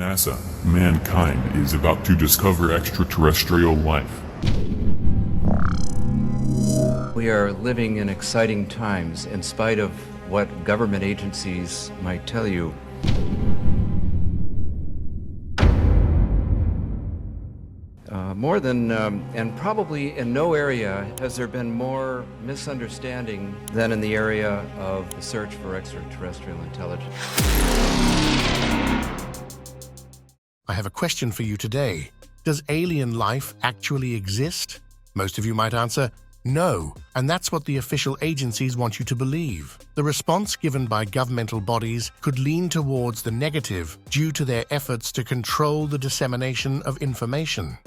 NASA, mankind is about to discover extraterrestrial life. We are living in exciting times, in spite of what government agencies might tell you. And probably in no area has there been more misunderstanding than in the area of the search for extraterrestrial intelligence. I have a question for you today. Does alien life actually exist? Most of you might answer, no, and that's what the official agencies want you to believe. The response given by governmental bodies could lean towards the negative due to their efforts to control the dissemination of information,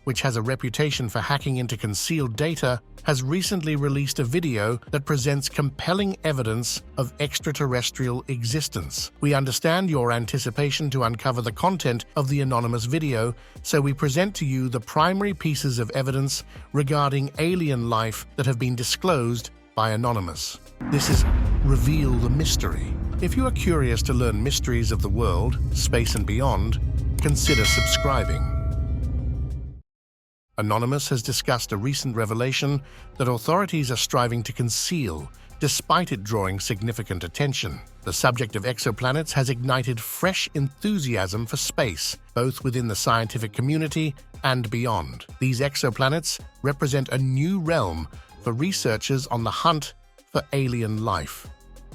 which has a reputation for hacking into concealed data, has recently released a video that presents compelling evidence of extraterrestrial existence. We understand your anticipation to uncover the content of the anonymous video, so we present to you the primary pieces of evidence regarding alien life that have been disclosed by Anonymous. This is Reveal the Mystery. If you are curious to learn mysteries of the world, space and beyond, consider subscribing. Anonymous has discussed a recent revelation that authorities are striving to conceal, despite it drawing significant attention. The subject of exoplanets has ignited fresh enthusiasm for space, both within the scientific community and beyond. These exoplanets represent a new realm for researchers on the hunt for alien life.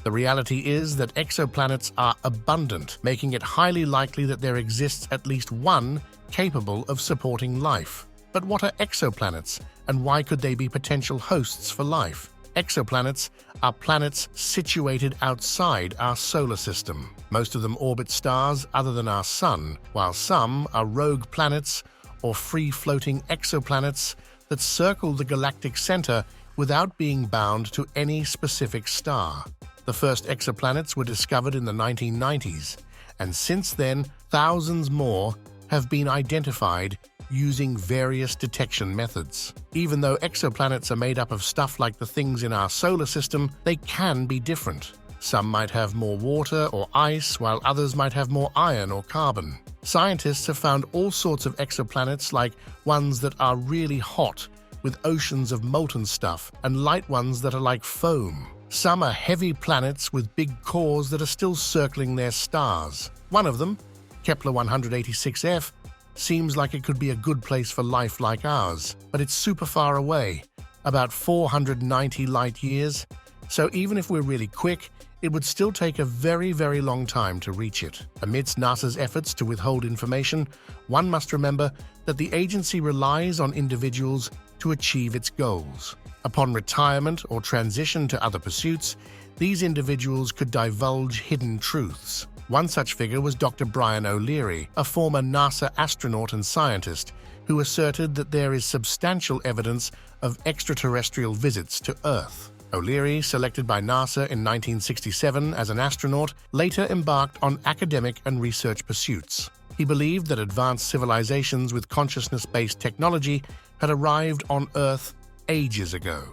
The reality is that exoplanets are abundant, making it highly likely that there exists at least one capable of supporting life. But what are exoplanets, and why could they be potential hosts for life? Exoplanets are planets situated outside our solar system. Most of them orbit stars other than our Sun, while some are rogue planets or free-floating exoplanets that circle the galactic center without being bound to any specific star. The first exoplanets were discovered in the 1990s, and since then, thousands more have been identified using various detection methods. Even though exoplanets are made up of stuff like the things in our solar system, they can be different. Some might have more water or ice, while others might have more iron or carbon. Scientists have found all sorts of exoplanets, like ones that are really hot, with oceans of molten stuff, and light ones that are like foam. Some are heavy planets with big cores that are still circling their stars. One of them, Kepler 186f, seems like it could be a good place for life like ours, but it's super far away, about 490 light years, so even if we're really quick, it would still take a very, very long time to reach it. Amidst NASA's efforts to withhold information, one must remember that the agency relies on individuals to achieve its goals. Upon retirement or transition to other pursuits, these individuals could divulge hidden truths. One such figure was Dr. Brian OLeary, a former NASA astronaut and scientist, who asserted that there is substantial evidence of extraterrestrial visits to Earth. O'Leary, selected by NASA in 1967 as an astronaut, later embarked on academic and research pursuits. He believed that advanced civilizations with consciousness-based technology had arrived on Earth ages ago.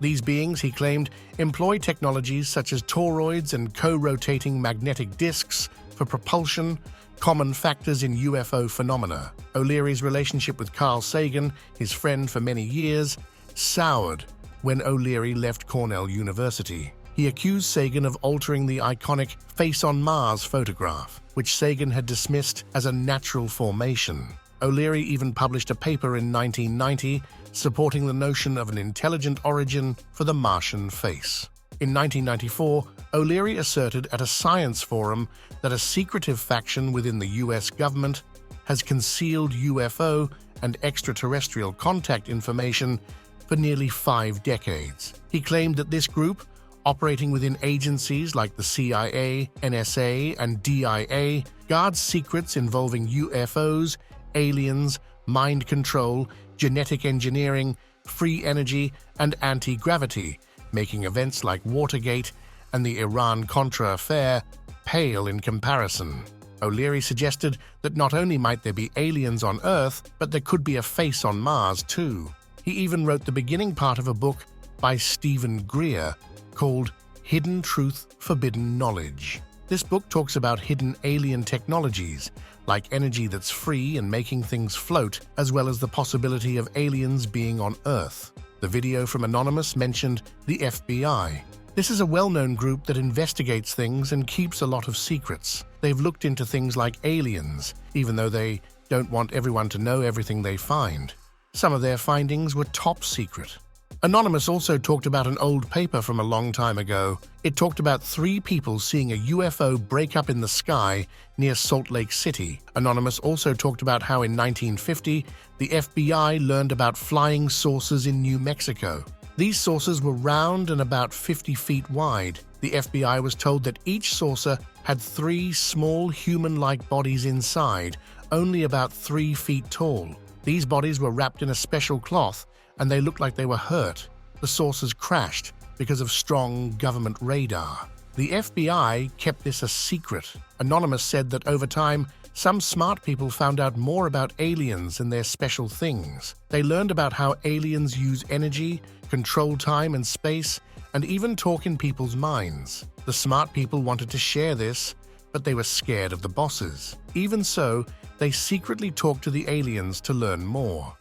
These beings, he claimed, employ technologies such as toroids and co-rotating magnetic disks for propulsion, common factors in UFO phenomena. O'Leary's relationship with Carl Sagan, his friend for many years, soured when O'Leary left Cornell University. He accused Sagan of altering the iconic Face on Mars photograph, which Sagan had dismissed as a natural formation. O'Leary even published a paper in 1990 supporting the notion of an intelligent origin for the Martian face. In 1994, O'Leary asserted at a science forum that a secretive faction within the US government has concealed UFO and extraterrestrial contact information for nearly 5 decades. He claimed that this group, operating within agencies like the CIA, NSA, and DIA, guards secrets involving UFOs, aliens, mind control, genetic engineering, free energy, and anti-gravity, making events like Watergate and the Iran-Contra affair pale in comparison. O'Leary suggested that not only might there be aliens on Earth, but there could be a face on Mars too. He even wrote the beginning part of a book by Stephen Greer called Hidden Truth, Forbidden Knowledge. This book talks about hidden alien technologies, like energy that's free and making things float, as well as the possibility of aliens being on Earth. The video from Anonymous mentioned the FBI. This is a well-known group that investigates things and keeps a lot of secrets. They've looked into things like aliens, even though they don't want everyone to know everything they find. Some of their findings were top secret. Anonymous also talked about an old paper from a long time ago. It talked about 3 people seeing a UFO break up in the sky near Salt Lake City. Anonymous also talked about how in 1950, the FBI learned about flying saucers in New Mexico. These saucers were round and about 50 feet wide. The FBI was told that each saucer had 3 small human-like bodies inside, only about 3 feet tall. These bodies were wrapped in a special cloth, and they looked like they were hurt. The saucers crashed because of strong government radar. The FBI kept this a secret. Anonymous said that over time, some smart people found out more about aliens and their special things. They learned about how aliens use energy, control time and space, and even talk in people's minds. The smart people wanted to share this, but they were scared of the bosses. Even so, they secretly talked to the aliens to learn more.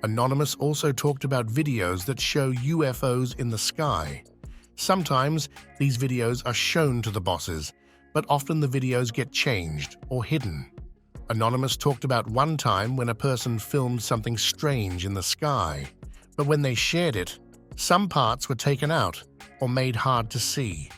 Anonymous also talked about videos that show UFOs in the sky. Sometimes these videos are shown to the bosses, but often the videos get changed or hidden. Anonymous talked about one time when a person filmed something strange in the sky, but when they shared it, some parts were taken out or made hard to see.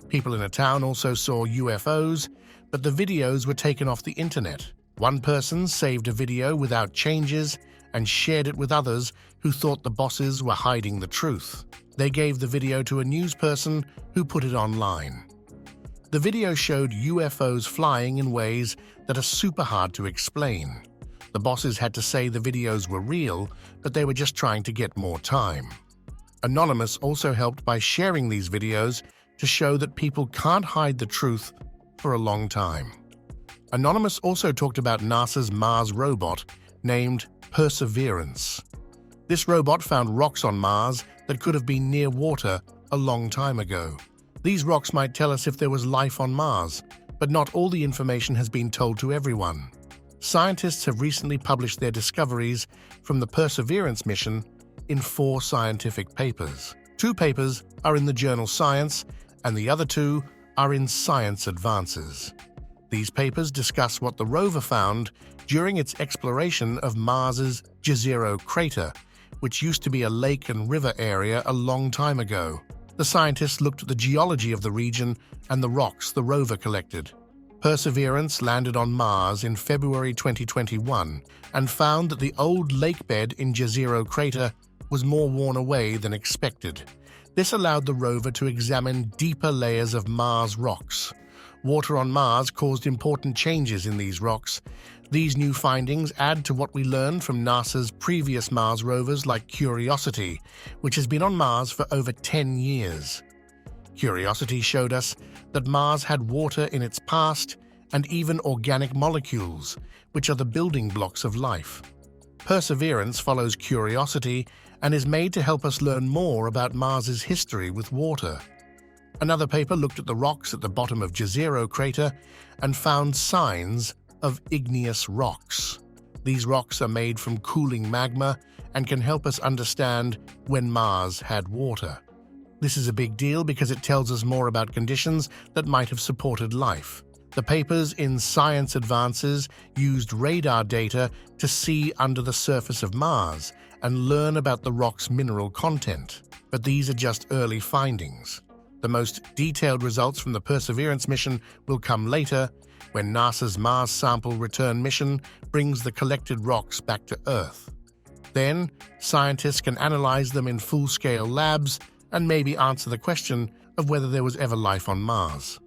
People in a town also saw UFOs, but the videos were taken off the internet. One person saved a video without changes and shared it with others who thought the bosses were hiding the truth. They gave the video to a news person who put it online. The video showed UFOs flying in ways that are super hard to explain. The bosses had to say the videos were real, but they were just trying to get more time. Anonymous also helped by sharing these videos to show that people can't hide the truth for a long time. Anonymous also talked about NASA's Mars robot named Perseverance. This robot found rocks on Mars that could have been near water a long time ago. These rocks might tell us if there was life on Mars, but not all the information has been told to everyone. Scientists have recently published their discoveries from the Perseverance mission in 4 scientific papers. 2 papers are in the journal Science, and the other 2 are in Science Advances. These papers discuss what the rover found during its exploration of Mars's Jezero crater, which used to be a lake and river area a long time ago. The scientists looked at the geology of the region and the rocks the rover collected. Perseverance landed on Mars in February 2021 and found that the old lake bed in Jezero crater was more worn away than expected. This allowed the rover to examine deeper layers of Mars rocks. Water on Mars caused important changes in these rocks. These new findings add to what we learned from NASA's previous Mars rovers like Curiosity, which has been on Mars for over 10 years. Curiosity showed us that Mars had water in its past and even organic molecules, which are the building blocks of life. Perseverance follows Curiosity and is made to help us learn more about Mars's history with water. Another paper looked at the rocks at the bottom of Jezero crater and found signs of igneous rocks. These rocks are made from cooling magma and can help us understand when Mars had water. This is a big deal because it tells us more about conditions that might have supported life. The papers in Science Advances used radar data to see under the surface of Mars and learn about the rock's mineral content. But these are just early findings. The most detailed results from the Perseverance mission will come later, when NASA's Mars Sample Return mission brings the collected rocks back to Earth. Then, scientists can analyze them in full-scale labs and maybe answer the question of whether there was ever life on Mars.